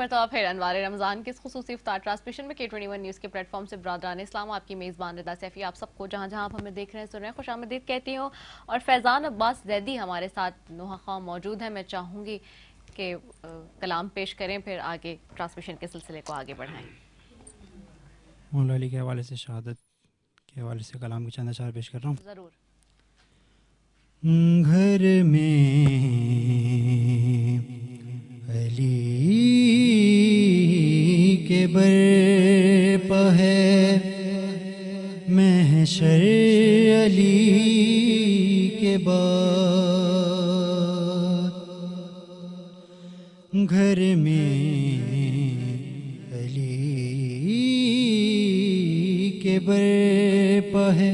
مرتبہ پھر انوار رمضان کے اس خصوصی افطار ٹرانسمیشن میں K21 نیوز کے پلیٹ فارم سے برادران اسلام آپ کی میزبان رضا سیفی آپ سب کو جہاں جہاں آپ ہمیں دیکھ رہے ہیں سن رہے ہیں خوش آمدید کہتی ہوں. اور فیضان عباس زیدی ہمارے ساتھ نوحہ خواہ موجود ہیں. میں چاہوں گی کہ کلام پیش کریں پھر آگے ٹرانسمیشن کے سلسلے کو آگے بڑھائیں. مولا علی کے حوالے سے شہادت کے حوالے سے کلام کی چند اشعار پیش کر رہا ہوں. ضرور. گھر میں علی کے برپا ہے محشر علی کے بعد. گھر میں علی کے برپا ہے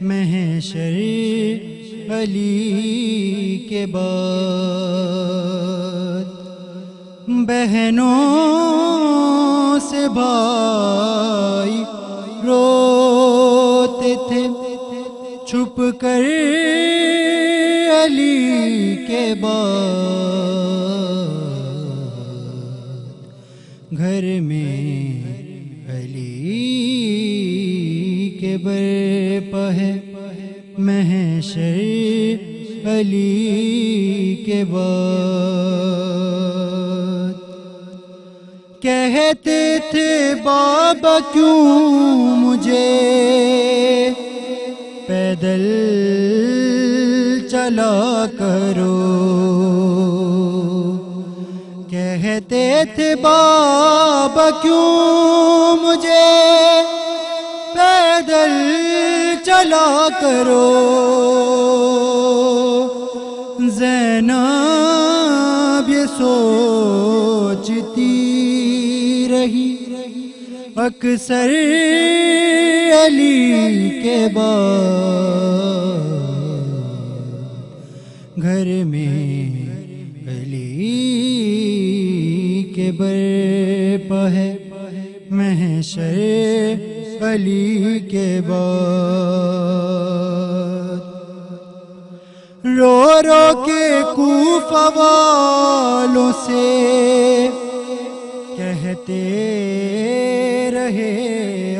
محشر علی کے بعد. بہنوں سے بھائی روتے تھے چھپ کر علی کے بعد. گھر میں علی کے برپا ہے محشر علی کے بعد. کہتے تھے بابا کیوں مجھے پیدل چلا کرو. کہتے تھے بابا کیوں مجھے پیدل چلا کرو. زینب یہ سوچتی رہی اکثر علی کے بعد. گھر میں علی کے برپا ہے محشر علی کے بعد. رو رو کے کوفہ والوں سے کہتے رہے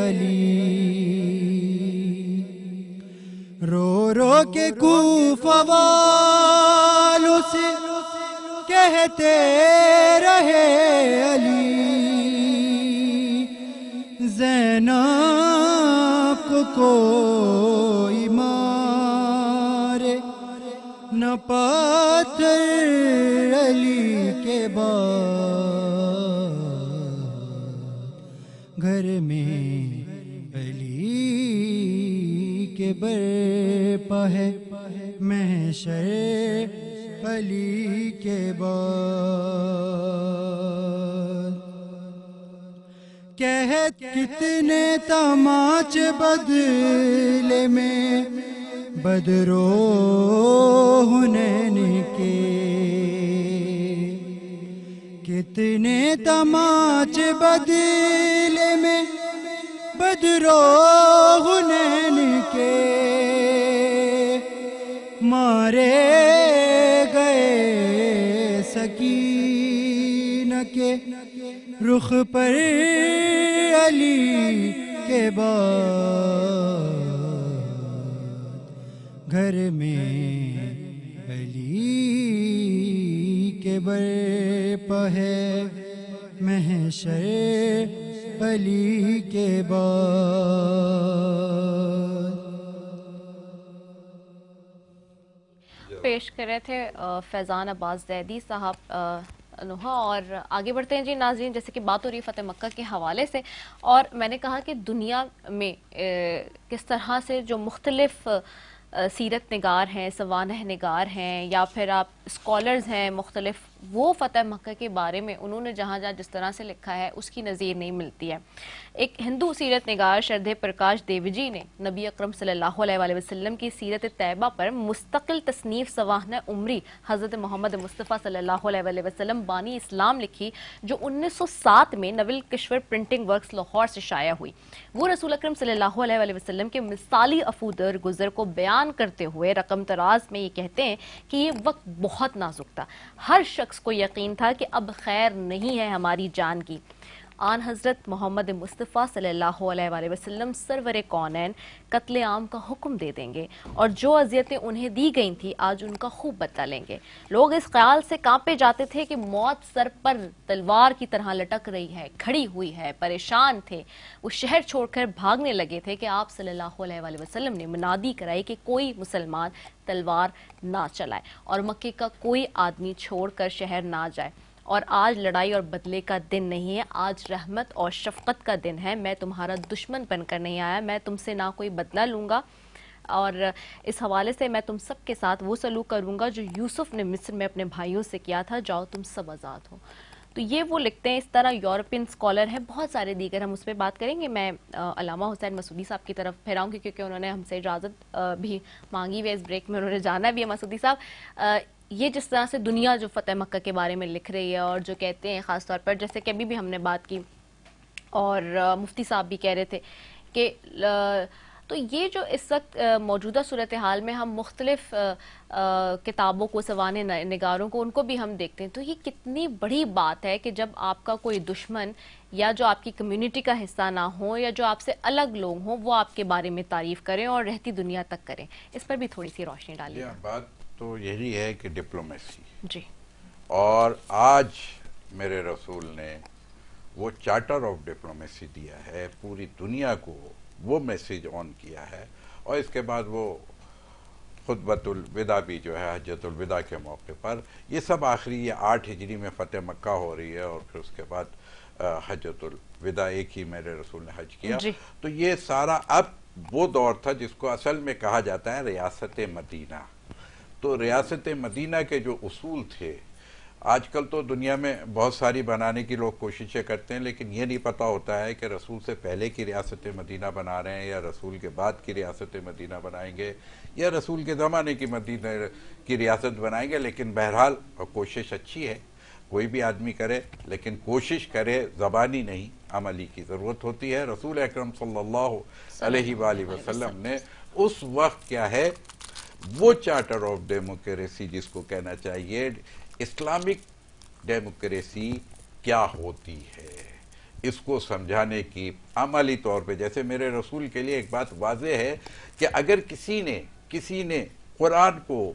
علی. رو رو کے کوفہ والوں سے کہتے رہے علی. زینب کو کوئی مارے نہ پاتھر علی کے بعد. گھر میں علی کے برپا ہے محشر علی کے بعد. کتنے تماچے بدلے میں بدرو حنین کے. کتنے تماچے بدلے میں بدرو حنین کے. مارے گئے سکینہ کے رخ پر علی کے بعد. گھر میں علی کے برپا ہے محشر علی کے بعد. پیش کر رہے تھے فیضان عباس زیدی صاحب نوحہ. اور آگے بڑھتے ہیں جی ناظرین. جیسے کہ بات ہو رہی فتح مکہ کے حوالے سے اور میں نے کہا کہ دنیا میں کس طرح سے جو مختلف سیرت نگار ہیں سوانح نگار ہیں یا پھر آپ اسکالرز ہیں مختلف وہ فتح مکہ کے بارے میں انہوں نے جہاں جہاں جس طرح سے لکھا ہے اس کی نظیر نہیں ملتی ہے. ایک ہندو سیرت نگار شردھے پرکاش دیو جی نے نبی اکرم صلی اللہ علیہ وآلہ وسلم کی سیرت طیبہ پر مستقل تصنیف سوانح عمری حضرت محمد مصطفیٰ صلی اللہ علیہ وآلہ وسلم بانی اسلام لکھی، جو 1907 میں نول کشور پرنٹنگ ورکس لاہور سے شائع ہوئی۔ وہ رسول اکرم صلی اللہ علیہ وآلہ وسلم کے مثالی افودر گزر کو بیان کرتے ہوئے رقم طراز میں یہ کہتے ہیں کہ یہ وقت بہت نازک تھا، ہر شخص کو یقین تھا کہ اب خیر نہیں ہے ہماری جان کی۔ آن حضرت محمد مصطفیٰ صلی اللہ علیہ وآلہ وسلم سرور کونین قتل عام کا حکم دے دیں گے، اور جو اذیتیں انہیں دی گئی تھیں آج ان کا خوب بدلہ لیں گے۔ لوگ اس خیال سے کانپے جاتے تھے کہ موت سر پر تلوار کی طرح لٹک رہی ہے، کھڑی ہوئی ہے، پریشان تھے۔ وہ شہر چھوڑ کر بھاگنے لگے تھے کہ آپ صلی اللہ علیہ وآلہ وسلم نے منادی کرائی کہ کوئی مسلمان تلوار نہ چلائے اور مکے کا کوئی آدمی چھوڑ کر شہر نہ جائے۔ اور آج لڑائی اور بدلے کا دن نہیں ہے، آج رحمت اور شفقت کا دن ہے۔ میں تمہارا دشمن بن کر نہیں آیا، میں تم سے نہ کوئی بدلہ لوں گا، اور اس حوالے سے میں تم سب کے ساتھ وہ سلوک کروں گا جو یوسف نے مصر میں اپنے بھائیوں سے کیا تھا، جاؤ تم سب آزاد ہو۔ تو یہ وہ لکھتے ہیں۔ اس طرح یورپین اسکالر ہیں بہت سارے دیگر، ہم اس پہ بات کریں گے۔ میں علامہ حسین مسعودی صاحب کی طرف پھیراؤں گی کیونکہ انہوں نے ہم سے اجازت بھی مانگی ہوئی، اس بریک میں انہوں نے جانا بھی ہے۔ مسعودی صاحب، یہ جس طرح سے دنیا جو فتح مکہ کے بارے میں لکھ رہی ہے اور جو کہتے ہیں خاص طور پر، جیسے کہ ابھی بھی ہم نے بات کی اور مفتی صاحب بھی کہہ رہے تھے کہ تو یہ جو اس وقت موجودہ صورتحال میں ہم مختلف کتابوں کو، سوانح نگاروں کو، ان کو بھی ہم دیکھتے ہیں، تو یہ کتنی بڑی بات ہے کہ جب آپ کا کوئی دشمن یا جو آپ کی کمیونٹی کا حصہ نہ ہو یا جو آپ سے الگ لوگ ہوں وہ آپ کے بارے میں تعریف کریں اور رہتی دنیا تک کریں۔ اس پر بھی تھوڑی سی روشنی ڈالیے۔ بات تو یہی ہے کہ ڈپلومیسی، جی، اور آج میرے رسول نے وہ چارٹر آف ڈپلومیسی دیا ہے، پوری دنیا کو وہ میسیج آن کیا ہے، اور اس کے بعد وہ خطبۃ الوداع بھی جو ہے حجۃ الوداع کے موقع پر، یہ سب آخری یہ 8 ہجری میں فتح مکہ ہو رہی ہے، اور پھر اس کے بعد حجۃ الوداع ایک ہی میرے رسول نے حج کیا۔ جی، تو یہ سارا اب وہ دور تھا جس کو اصل میں کہا جاتا ہے ریاست مدینہ۔ تو ریاست مدینہ کے جو اصول تھے، آج کل تو دنیا میں بہت ساری بنانے کی لوگ کوششیں کرتے ہیں، لیکن یہ نہیں پتہ ہوتا ہے کہ رسول سے پہلے کی ریاست مدینہ بنا رہے ہیں یا رسول کے بعد کی ریاست مدینہ بنائیں گے یا رسول کے زمانے کی مدینہ کی ریاست بنائیں گے۔ لیکن بہرحال کوشش اچھی ہے، کوئی بھی آدمی کرے، لیکن کوشش کرے، زبانی نہیں، عملی کی ضرورت ہوتی ہے۔ رسول اکرم صلی اللہ علیہ وآلہ وسلم نے اس وقت کیا ہے، وہ چارٹر آف ڈیموکریسی جس کو کہنا چاہیے اسلامک ڈیموکریسی کیا ہوتی ہے، اس کو سمجھانے کی عملی طور پہ، جیسے میرے رسول کے لیے ایک بات واضح ہے کہ اگر کسی نے قرآن کو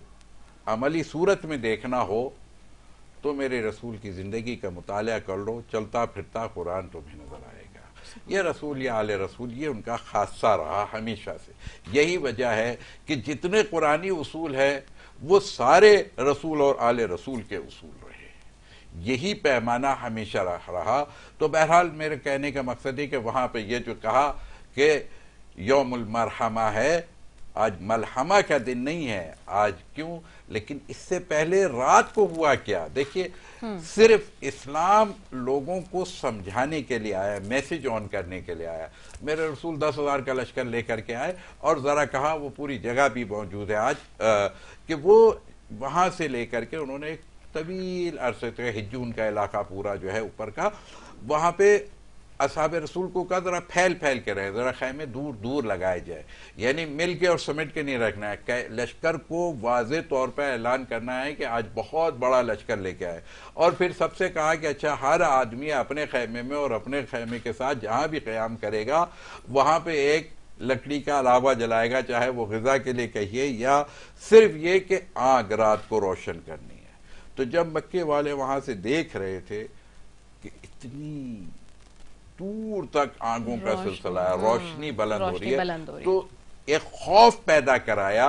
عملی صورت میں دیکھنا ہو تو میرے رسول کی زندگی کا مطالعہ کر لو، چلتا پھرتا قرآن تمہیں نظر آئے گا۔ یہ رسول یا آل رسول یہ ان کا خاصہ رہا ہمیشہ سے۔ یہی وجہ ہے کہ جتنے قرآنی اصول ہیں وہ سارے رسول اور آل رسول کے اصول رہے، یہی پیمانہ ہمیشہ رہا۔ تو بہرحال میرے کہنے کا مقصد ہے کہ وہاں پہ یہ جو کہا کہ یوم المرحمہ ہے، آج ملحمہ کا دن نہیں ہے آج، کیوں؟ لیکن اس سے پہلے رات کو ہوا کیا؟ دیکھیے، صرف اسلام لوگوں کو سمجھانے کے لیے آیا، میسیج آن کرنے کے لیے آیا۔ میرے رسول 10,000 کا لشکر لے کر کے آئے، اور ذرا کہا، وہ پوری جگہ بھی موجود ہے آج، کہ وہ وہاں سے لے کر کے انہوں نے ایک طویل عرصے تک ہجون کا علاقہ پورا جو ہے اوپر کا، وہاں پہ اصحاب رسول کو کہا ذرا پھیل کے رہے، ذرا خیمے دور دور لگائے جائے، یعنی مل کے اور سمیٹ کے نہیں رکھنا ہے، لشکر کو واضح طور پہ اعلان کرنا ہے کہ آج بہت بڑا لشکر لے کے آئے۔ اور پھر سب سے کہا کہ اچھا، ہر آدمی اپنے خیمے میں اور اپنے خیمے کے ساتھ جہاں بھی قیام کرے گا وہاں پہ ایک لکڑی کا علاوہ جلائے گا، چاہے وہ غذا کے لیے کہیے یا صرف یہ کہ آگ رات کو روشن کرنی ہے۔ تو جب مکے والے وہاں سے دیکھ رہے تھے کہ اتنی دور تک آنگوں کا سلسلہ ہے، روشنی بلند ہو رہی ہے، تو ایک خوف پیدا کرایا،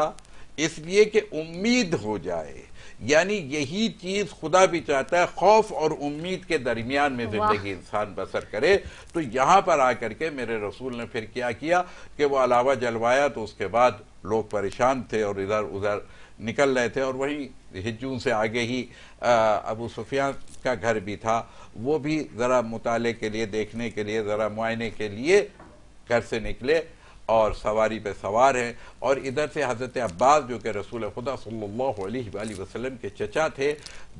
اس لیے کہ امید ہو جائے۔ یعنی یہی چیز خدا بھی چاہتا ہے، خوف اور امید کے درمیان میں زندگی انسان بسر کرے۔ تو یہاں پر آ کر کے میرے رسول نے پھر کیا کہ وہ علاوہ جلوایا، تو اس کے بعد لوگ پریشان تھے اور ادھر ادھر نکل رہے تھے اور وہیں ہجون سے آگے ہی ابو سفیان کا گھر بھی تھا، وہ بھی ذرا مطالعے کے لیے، دیکھنے کے لیے، ذرا معائنے کے لیے گھر سے نکلے اور سواری پہ سوار ہیں، اور ادھر سے حضرت عباس جو کہ رسول خدا صلی اللہ علیہ وآلہ وسلم کے چچا تھے،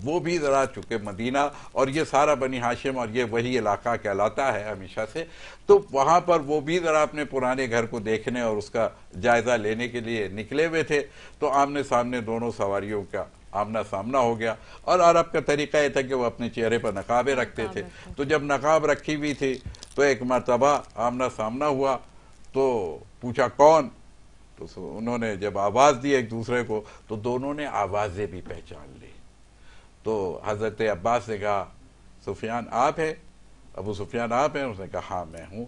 وہ بھی ذرا چونکہ مدینہ اور یہ سارا بنی ہاشم اور یہ وہی علاقہ کہلاتا ہے ہمیشہ سے، تو وہاں پر وہ بھی ذرا اپنے پرانے گھر کو دیکھنے اور اس کا جائزہ لینے کے لیے نکلے ہوئے تھے، تو آمنے سامنے دونوں سواریوں کا آمنا سامنا ہو گیا۔ اور عرب کا طریقہ یہ تھا کہ وہ اپنے چہرے پر نقابیں رکھتے تھے، تو جب نقاب رکھی ہوئی تھی تو ایک مرتبہ آمنا سامنا ہوا، تو پوچھا کون، تو انہوں نے جب آواز دی ایک دوسرے کو تو دونوں نے آوازیں بھی پہچان لی۔ تو حضرت عباس نے کہا سفیان آپ ہے؟ ابو سفیان آپ ہیں؟ اس نے کہا ہاں میں ہوں۔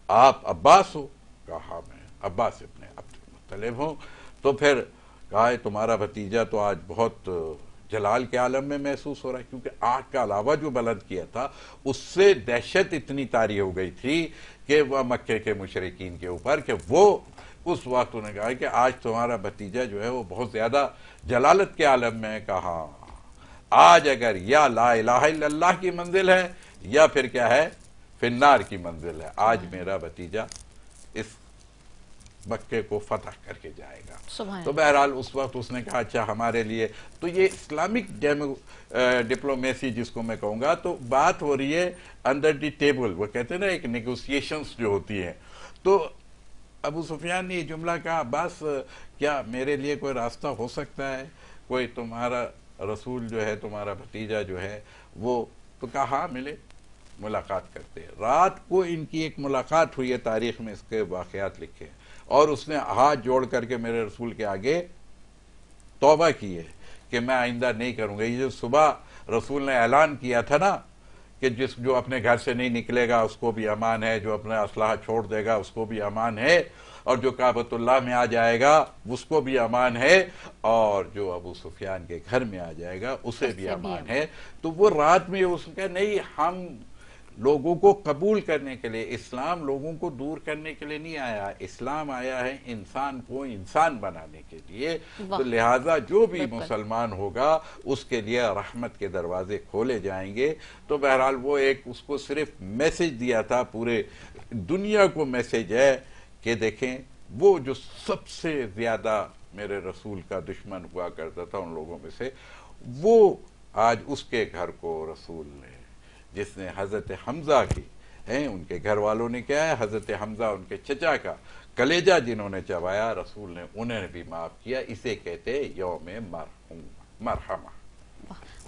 آپ عباس ہو؟ کہا ہاں میں عباس ابن عبد المطلب ہوں۔ تو پھر کہا تمہارا بھتیجا تو آج بہت جلال کے عالم میں محسوس ہو رہا ہے، کیونکہ آنکھ کا علاوہ جو بلند کیا تھا اس سے دہشت اتنی طاری ہو گئی تھی کہ وہ مکے کے مشرکین کے اوپر، کہ وہ اس وقت انہوں نے کہا کہ آج تمہارا بھتیجا جو ہے وہ بہت زیادہ جلالت کے عالم میں ہے۔ کہا آج اگر یا لا الہ الا اللہ کی منزل ہے یا پھر کیا ہے فی النار کی منزل ہے، آج میرا بھتیجا اس مکے کو فتح کر کے جائے گا۔ تو بہرحال اس وقت اس نے کہا اچھا ہمارے لیے تو یہ اسلامک ڈپلومیسی جس کو میں کہوں گا، تو بات ہو رہی ہے انڈر دی ٹیبل، وہ کہتے ہیں نا ایک نیگوسیشنز جو ہوتی ہیں۔ تو ابو سفیان نے یہ جملہ کہا عباس کیا میرے لیے کوئی راستہ ہو سکتا ہے، کوئی تمہارا رسول جو ہے تمہارا بھتیجا جو ہے وہ، تو کہا ہاں ملے ملاقات کرتے ہیں۔ رات کو ان کی ایک ملاقات ہوئی ہے، تاریخ میں اس کے واقعات لکھے ہیں، اور اس نے ہاتھ جوڑ کر کے میرے رسول کے آگے توبہ کی ہے کہ میں آئندہ نہیں کروں گا۔ یہ جو صبح رسول نے اعلان کیا تھا نا کہ جو اپنے گھر سے نہیں نکلے گا اس کو بھی امان ہے، جو اپنا اسلحہ چھوڑ دے گا اس کو بھی امان ہے، اور جو کعبۃ اللہ میں آ جائے گا اس کو بھی امان ہے، اور جو ابو سفیان کے گھر میں آ جائے گا اسے بھی امان ہے۔ تو وہ رات میں اس کا نہیں، ہم لوگوں کو قبول کرنے کے لیے، اسلام لوگوں کو دور کرنے کے لیے نہیں آیا، اسلام آیا ہے انسان کو انسان بنانے کے لیے۔ تو لہٰذا جو بھی مسلمان ہوگا اس کے لیے رحمت کے دروازے کھولے جائیں گے۔ تو بہرحال وہ ایک اس کو صرف میسج دیا تھا، پورے دنیا کو میسج ہے کہ دیکھیں وہ جو سب سے زیادہ میرے رسول کا دشمن ہوا کرتا تھا ان لوگوں میں سے، وہ آج اس کے گھر کو رسول نے، جس نے حضرت حمزہ کی ہیں ان کے گھر والوں نے کیا ہے، حضرت حمزہ ان کے چچا کا کلیجہ جنہوں نے چبایا، رسول نے انہیں بھی معاف کیا۔ اسے کہتے یوم مرحمہ۔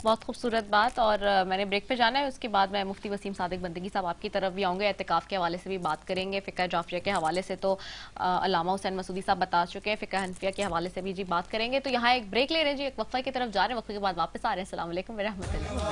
بہت خوبصورت بات، اور میں نے بریک پہ جانا ہے، اس کے بعد میں مفتی وسیم صادق بندگی صاحب آپ کی طرف بھی آؤں گے، اعتکاف کے حوالے سے بھی بات کریں گے، فقہ جعفریہ کے حوالے سے تو علامہ حسین مسعودی صاحب بتا چکے ہیں، فقہ حنفیہ کے حوالے سے بھی جی بات کریں گے۔ تو یہاں ایک بریک لے رہے ہیں جی، ایک وقفہ کی طرف جا رہے ہیں، وقفے کے بعد واپس آ رہے ہیں۔ السلام علیکم ورحمۃ اللہ۔